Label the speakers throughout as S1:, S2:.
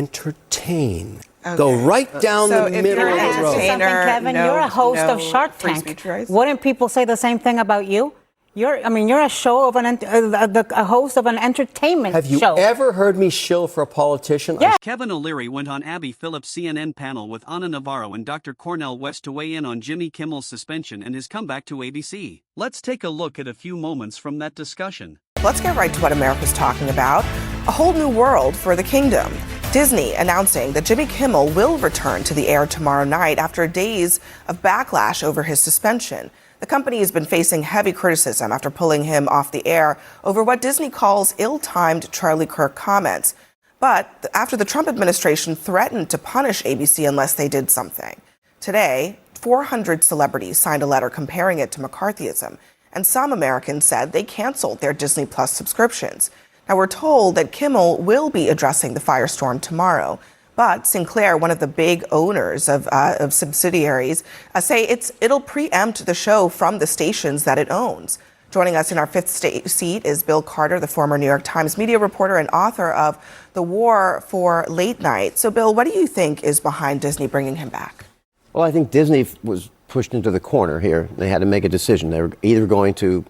S1: entertain. Okay. Go right down the middle of the road.
S2: Kevin, you're a host of Shark Tank. Wouldn't people say the same thing about you? You're a show of a host of an entertainment show.
S1: Have you ever heard me shill for a politician?
S2: Yeah.
S3: Kevin O'Leary went on Abby Phillip's CNN panel with Anna Navarro and Dr. Cornel West to weigh in on Jimmy Kimmel's suspension and his comeback to ABC. Let's take a look at a few moments from that discussion.
S4: Let's get right to what America's talking about. A whole new world for the kingdom. Disney announcing that Jimmy Kimmel will return to the air tomorrow night after days of backlash over his suspension. The company has been facing heavy criticism after pulling him off the air over what Disney calls ill-timed Charlie Kirk comments. But after the Trump administration threatened to punish ABC unless they did something. Today, 400 celebrities signed a letter comparing it to McCarthyism, and some Americans said they canceled their Disney Plus subscriptions. Now, we're told that Kimmel will be addressing the firestorm tomorrow. But Sinclair, one of the big owners of subsidiaries, say it'll preempt the show from the stations that it owns. Joining us in our fifth seat is Bill Carter, the former New York Times media reporter and author of The War for Late Night. So, Bill, what do you think is behind Disney bringing him back?
S1: Well, I think Disney was pushed into the corner here. They had to make a decision. They were either going to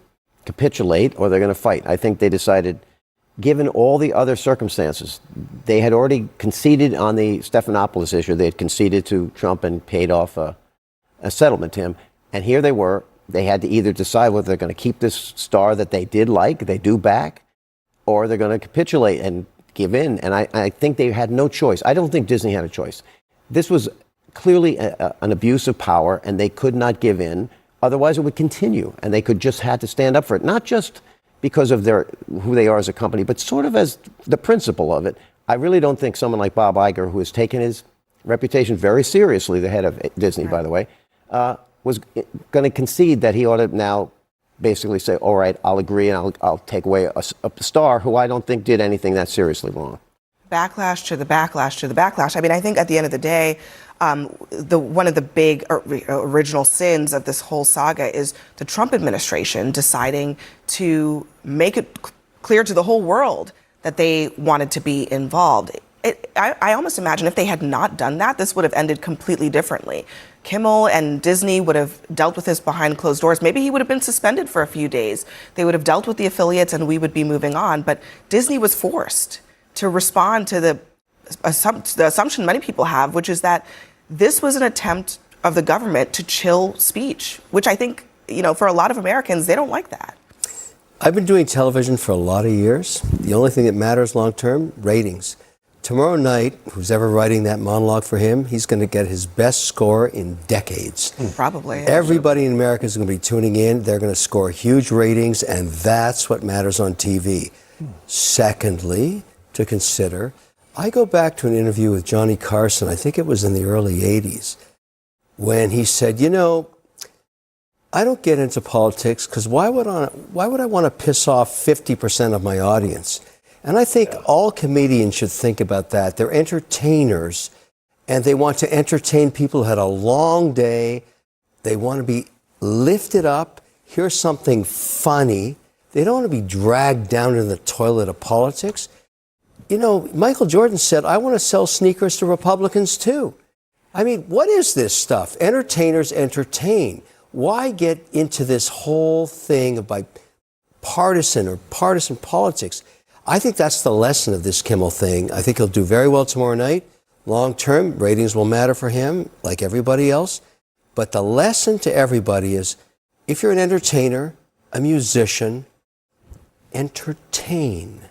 S1: capitulate or they're going to fight. I think they decided, given all the other circumstances, they had already conceded on the Stephanopoulos issue. They had conceded to Trump and paid off a settlement to him. And here they were. They had to either decide whether they're going to keep this star that they did like, they do back, or they're going to capitulate and give in. And I think they had no choice. I don't think Disney had a choice. This was clearly an abuse of power, and they could not give in. Otherwise, it would continue, and they could just had to stand up for it. Not just because of who they are as a company, but sort of as the principle of it. I really don't think someone like Bob Iger, who has taken his reputation very seriously, the head of Disney, by the way, was going to concede that he ought to now basically say, all right, I'll agree and I'll take away a star who I don't think did anything that seriously wrong.
S4: Backlash to the backlash to the backlash. I mean, I think at the end of the day, one of the big original sins of this whole saga is the Trump administration deciding to make it clear to the whole world that they wanted to be involved. I almost imagine if they had not done that, this would have ended completely differently. Kimmel and Disney would have dealt with this behind closed doors. Maybe he would have been suspended for a few days. They would have dealt with the affiliates and we would be moving on. But Disney was forced to respond to the assumption many people have, which is that this was an attempt of the government to chill speech, which I think, for a lot of Americans, they don't like that.
S1: I've been doing television for a lot of years. The only thing that matters long-term, ratings. Tomorrow night, who's ever writing that monologue for him, he's going to get his best score in decades.
S4: Probably.
S1: Everybody in America is going to be tuning in. They're going to score huge ratings, and that's what matters on TV. Secondly, to consider, I go back to an interview with Johnny Carson, I think it was in the early 80s, when he said, I don't get into politics because why would I want to piss off 50% of my audience? And I think all comedians should think about that. They're entertainers, and they want to entertain people who had a long day. They want to be lifted up, hear something funny. They don't want to be dragged down in the toilet of politics. Michael Jordan said, I want to sell sneakers to Republicans too. I mean, what is this stuff? Entertainers entertain. Why get into this whole thing of partisan politics? I think that's the lesson of this Kimmel thing. I think he'll do very well tomorrow night. Long term, ratings will matter for him, like everybody else. But the lesson to everybody is, if you're an entertainer, a musician, entertain.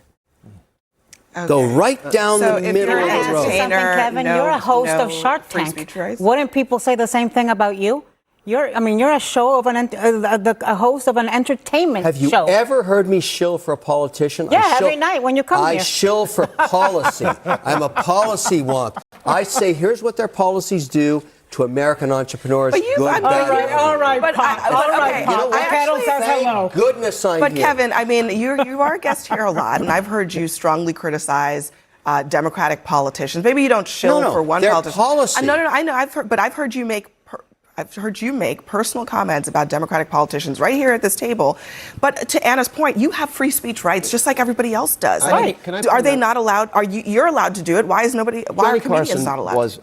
S1: Okay. Go right down the middle of the road.
S2: Kevin, you're a host of Shark Tank. Wouldn't people say the same thing about you? You're a show of a host of an entertainment show.
S1: Have you ever heard me shill for a politician?
S2: Yeah, every night when you come here.
S1: I shill for policy. I'm a policy wonk. I say, here's what their policies do to American entrepreneurs. All right, Thank goodness I'm
S4: But
S1: here.
S4: Kevin, I mean, you are a guest here a lot, and I've heard you strongly criticize Democratic politicians. Maybe you don't shill for one politician.
S1: Policy.
S4: No, I know. I've heard you make. I've heard you make personal comments about Democratic politicians right here at this table. But to Anna's point, you have free speech rights just like everybody else does.
S5: Right.
S4: Are they not allowed? You're allowed to do it. Why are comedians not allowed?
S5: Was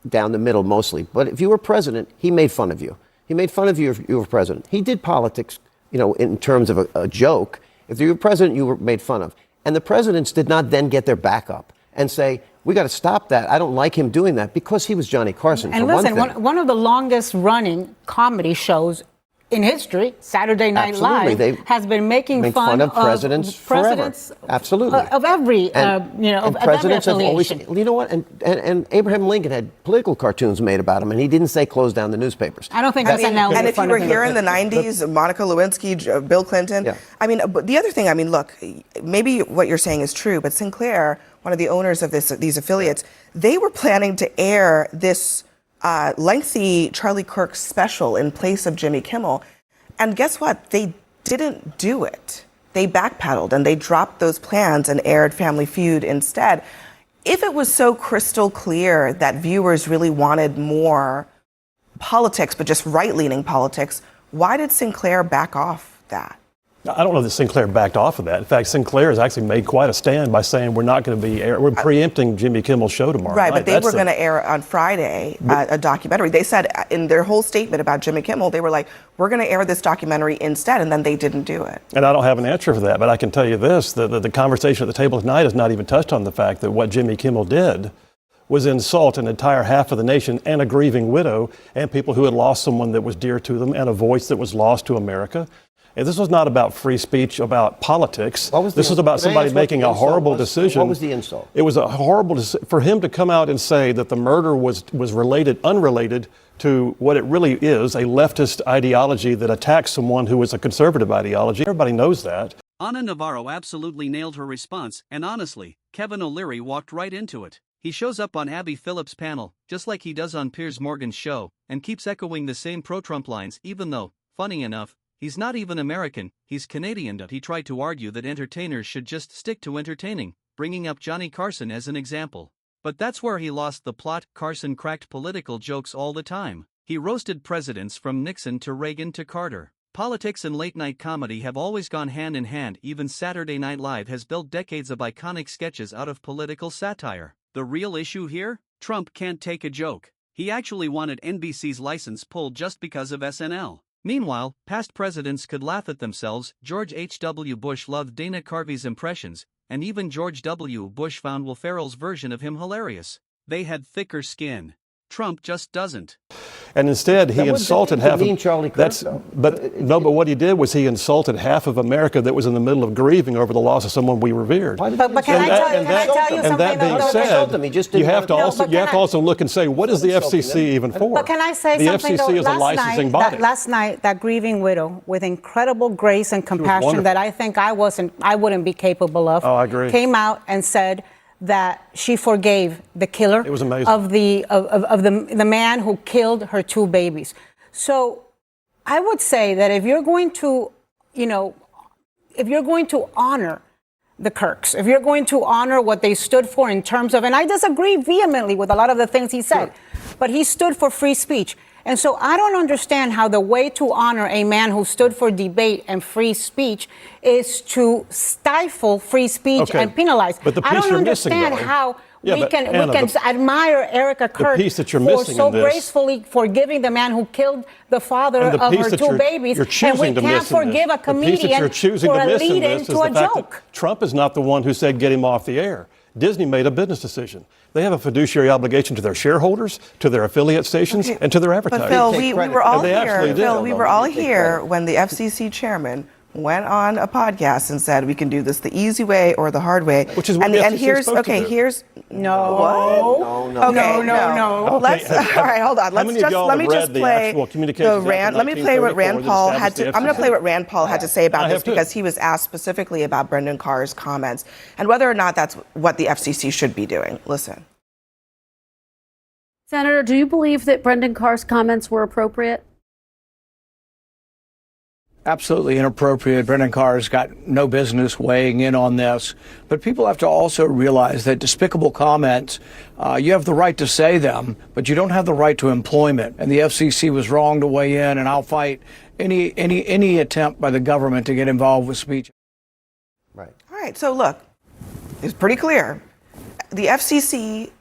S5: down the middle mostly. But if you were president, he made fun of you. He made fun of you if you were president. He did politics, in terms of a joke. If you were president, you were made fun of. And the presidents did not then get their back up and say, we got to stop that. I don't like him doing that, because he was Johnny Carson.
S2: And listen, one of the longest running comedy shows in history, Saturday Night Live, has been making fun
S5: of presidents forever. Absolutely.
S2: Of every, of
S5: presidents
S2: every
S5: have always,
S2: affiliation.
S5: you know what? And Abraham Lincoln had political cartoons made about him, and he didn't say close down the newspapers.
S2: I don't think that's an
S4: And if you were here in the 90s, Monica Lewinsky, Bill Clinton, but the other thing, look, maybe what you're saying is true, but Sinclair, one of the owners of these affiliates, they were planning to air this lengthy Charlie Kirk special in place of Jimmy Kimmel. And guess what? They didn't do it. They backpedaled and they dropped those plans and aired Family Feud instead. If it was so crystal clear that viewers really wanted more politics, but just right-leaning politics, why did Sinclair back off that?
S6: I don't know that Sinclair backed off of that. In fact, Sinclair has actually made quite a stand by saying we're not going to be we're preempting Jimmy Kimmel's show tomorrow
S4: night.
S6: But
S4: they were going to air on Friday a documentary. They said in their whole statement about Jimmy Kimmel, they were like, we're going to air this documentary instead, and then they didn't do it.
S6: And I don't have an answer for that, but I can tell you this, the conversation at the table tonight has not even touched on the fact that what Jimmy Kimmel did was insult an entire half of the nation and a grieving widow and people who had lost someone that was dear to them and a voice that was lost to America. And this was not about free speech, about politics. This was about somebody making a horrible decision.
S5: What was the insult?
S6: It was a horrible decision for him to come out and say that the murder was unrelated to what it really is, a leftist ideology that attacks someone who is a conservative ideology. Everybody knows that.
S3: Ana Navarro absolutely nailed her response, and honestly, Kevin O'Leary walked right into it. He shows up on Abby Phillip's panel, just like he does on Piers Morgan's show, and keeps echoing the same pro-Trump lines, even though, funny enough, he's not even American, he's Canadian. He tried to argue that entertainers should just stick to entertaining, bringing up Johnny Carson as an example. But that's where he lost the plot. Carson cracked political jokes all the time. He roasted presidents from Nixon to Reagan to Carter. Politics and late-night comedy have always gone hand in hand. Even Saturday Night Live has built decades of iconic sketches out of political satire. The real issue here? Trump can't take a joke. He actually wanted NBC's license pulled just because of SNL. Meanwhile, past presidents could laugh at themselves. George H.W. Bush loved Dana Carvey's impressions, and even George W. Bush found Will Ferrell's version of him hilarious. They had thicker skin. Trump just doesn't.
S6: And instead, he insulted half of
S5: Charlie Kirk,
S6: but what he did was he insulted half of America that was in the middle of grieving over the loss of someone we revered.
S2: But can I tell you something?
S6: And that being said, you have to also look and say, what is the FCC even for?
S2: But can I say
S6: the
S2: something?
S6: The FCC is a licensing body.
S2: Last night, that grieving widow, with incredible grace and compassion that I think I wouldn't be capable of,
S6: I agree,
S2: came out and said that she forgave the killer
S6: of
S2: the man who killed her two babies. So I would say that if you're going to honor the Kirks, if you're going to honor what they stood for in terms of, and I disagree vehemently with a lot of the things he said, but he stood for free speech. And so I don't understand how the way to honor a man who stood for debate and free speech is to stifle free speech and penalize.
S6: But the piece
S2: I don't
S6: you're
S2: understand
S6: missing,
S2: how
S6: we
S2: can admire Erica Kirk for so gracefully forgiving the man who killed the father of her two babies, and we can't forgive a comedian for a lead-in to a joke.
S6: Trump is not the one who said get him off the air. Disney made a business decision. They have a fiduciary obligation to their shareholders, to their affiliate stations, and to their advertisers.
S4: But Phil, we were all here. Phil, we were all here when the FCC chairman went on a podcast and said we can do this the easy way or the hard way.
S6: Which is what the FCC is supposed to do.
S4: Here's
S2: no.
S4: What?
S2: No.
S4: Let's all right, hold on. Let me just play the Rand. Let me play what Rand Paul had to. I'm going to play what Rand Paul had to say about this because he was asked specifically about Brendan Carr's comments and whether or not that's what the FCC should be doing. Listen.
S7: Senator, do you believe that Brendan Carr's comments were appropriate? absolutely inappropriate. Brendan Carr's got no business weighing in on this. But people have to also realize that despicable comments, you have the right to say them, but you don't have the right to employment. And the FCC was wrong to weigh in, and I'll fight any attempt by the government to get involved with speech.
S5: Right.
S4: All right, so look, it's pretty clear. The FCC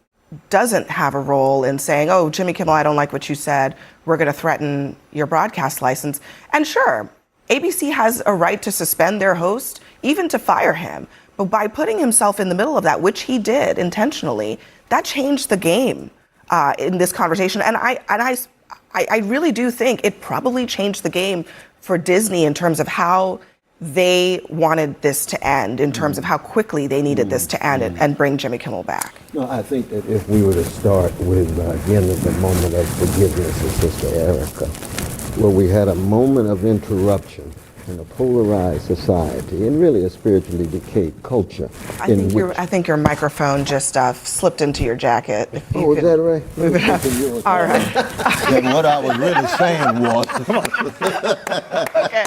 S4: doesn't have a role in saying, oh, Jimmy Kimmel, I don't like what you said. We're going to threaten your broadcast license. And sure, ABC has a right to suspend their host, even to fire him. But by putting himself in the middle of that, which he did intentionally, that changed the game in this conversation. And I really do think it probably changed the game for Disney in terms of how they wanted this to end, in terms of how quickly they needed this to end and bring Jimmy Kimmel back.
S8: No, I think that if we were to start with, again, the moment of forgiveness of Sister Erica, where we had a moment of interruption in a polarized society and really a spiritually decayed culture.
S4: I think your microphone just slipped into your jacket.
S8: Oh, is that right?
S4: Move it up. All right.
S8: Then what I was really saying was...
S4: Okay.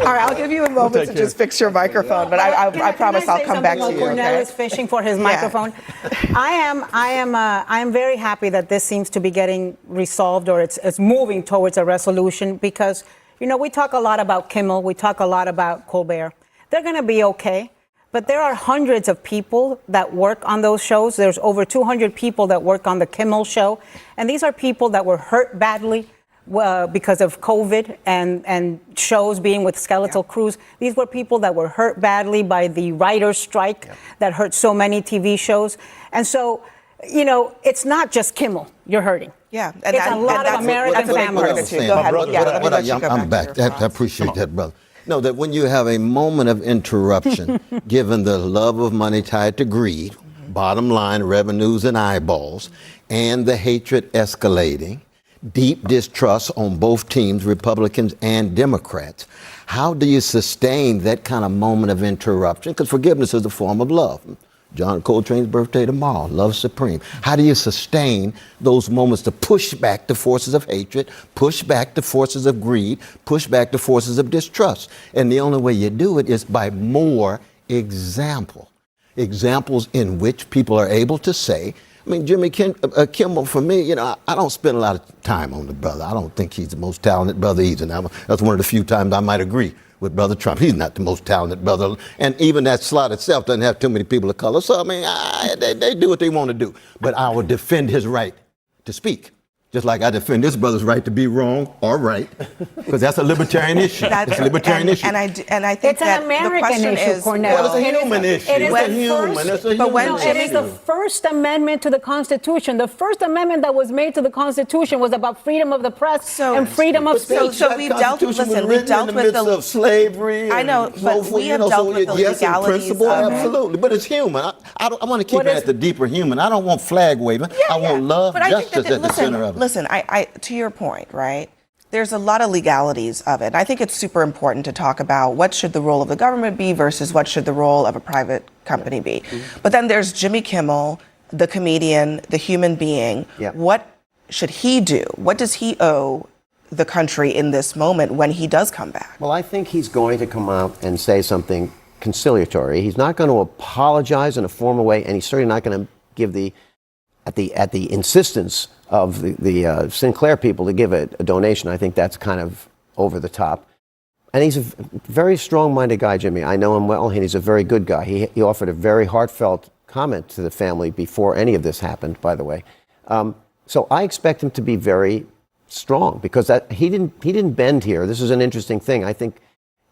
S4: All right, I'll give you a moment to just fix your microphone, but I promise I'll come back to you.
S2: Cornell is fishing for his microphone. I am very happy that this seems to be getting resolved, or it's moving towards a resolution, because you know, we talk a lot about Kimmel, we talk a lot about Colbert. They're going to be okay, but there are hundreds of people that work on those shows. There's over 200 people that work on the Kimmel show, and these are people that were hurt badly because of COVID and shows being with skeletal crews. These were people that were hurt badly by the writer's strike that hurt so many TV shows. And so, you know, it's not just Kimmel you're hurting.
S4: Yeah,
S2: and it's a lot of American families.
S4: Go ahead.
S8: I'm back. I appreciate that, brother. No, that when you have a moment of interruption, given the love of money tied to greed, bottom line, revenues and eyeballs, and the hatred escalating, deep distrust on both teams, Republicans and Democrats, how do you sustain that kind of moment of interruption? Because forgiveness is a form of love. John Coltrane's birthday tomorrow, love supreme. How do you sustain those moments to push back the forces of hatred, push back the forces of greed, push back the forces of distrust? And the only way you do it is by more examples in which people are able to say, I mean, Jimmy Kimmel, for me, you know, I don't spend a lot of time on the brother. I don't think he's the most talented brother either. Now, that's one of the few times I might agree with Brother Trump. He's not the most talented brother. And even that slot itself doesn't have too many people of color. So, I mean, they do what they want to do. But I will defend his right to speak. Just like I defend this brother's right to be wrong or right, because that's a libertarian issue. It's a libertarian issue.
S4: And I think
S2: it's an American issue, Cornell.
S8: Well, it's a human issue.
S2: It is the First Amendment to the Constitution. The First Amendment that was made to the Constitution was about freedom of the press and freedom of speech.
S4: So we've dealt with
S8: the slavery.
S4: I know, but we have dealt with the legalities of it.
S8: Absolutely, but it's human. I want to keep it at the deeper human. I don't want flag waving. I want love, justice at the center of it.
S4: Listen, I to your point, right? There's a lot of legalities of it. I think it's super important to talk about what should the role of the government be versus what should the role of a private company be. But then there's Jimmy Kimmel, the comedian, the human being. What should he do? What does he owe the country in this moment when he does come back?
S5: Well, I think he's going to come out and say something conciliatory. He's not going to apologize in a formal way, and he's certainly not going to give at the insistence of the Sinclair people to give a donation. I think that's kind of over the top. And he's a very strong-minded guy, Jimmy. I know him well, and he's a very good guy. He offered a very heartfelt comment to the family before any of this happened, by the way. So I expect him to be very strong, because he didn't bend here. This is an interesting thing. I think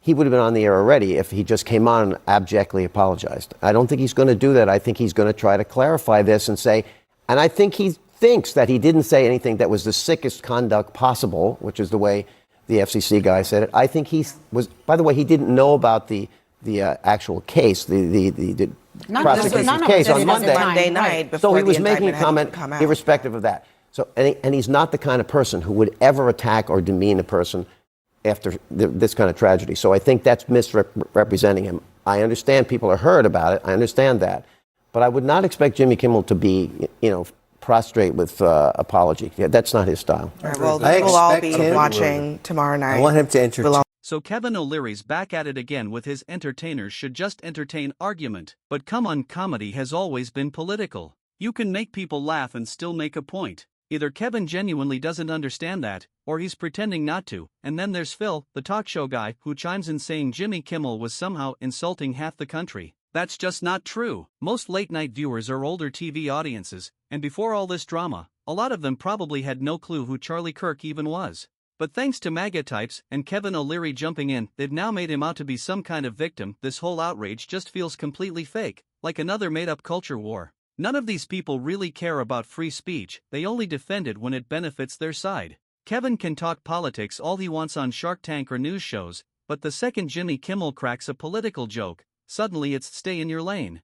S5: he would have been on the air already if he just came on and abjectly apologized. I don't think he's going to do that. I think he's going to try to clarify this and say, and I think he thinks that he didn't say anything that was the sickest conduct possible, which is the way the FCC guy said it. I think he was, by the way, he didn't know about the actual case, the prosecution's case on Monday
S4: night.
S5: So he was making a comment irrespective of that. So, and he's not the kind of person who would ever attack or demean a person after this kind of tragedy. So I think that's misrepresenting him. I understand people are hurt about it. I understand that. But I would not expect Jimmy Kimmel to be, prostrate with apology. That's not his style.
S4: All right, well, we'll all be watching tomorrow night.
S1: I want him to entertain.
S3: So Kevin O'Leary's back at it again with his entertainers should just entertain argument. But come on, comedy has always been political. You can make people laugh and still make a point. Either Kevin genuinely doesn't understand that, or he's pretending not to. And then there's Phil, the talk show guy, who chimes in saying Jimmy Kimmel was somehow insulting half the country. That's just not true. Most late-night viewers are older TV audiences, and before all this drama, a lot of them probably had no clue who Charlie Kirk even was. But thanks to MAGA types and Kevin O'Leary jumping in, they've now made him out to be some kind of victim. This whole outrage just feels completely fake, like another made-up culture war. None of these people really care about free speech, they only defend it when it benefits their side. Kevin can talk politics all he wants on Shark Tank or news shows, but the second Jimmy Kimmel cracks a political joke, suddenly it's stay in your lane.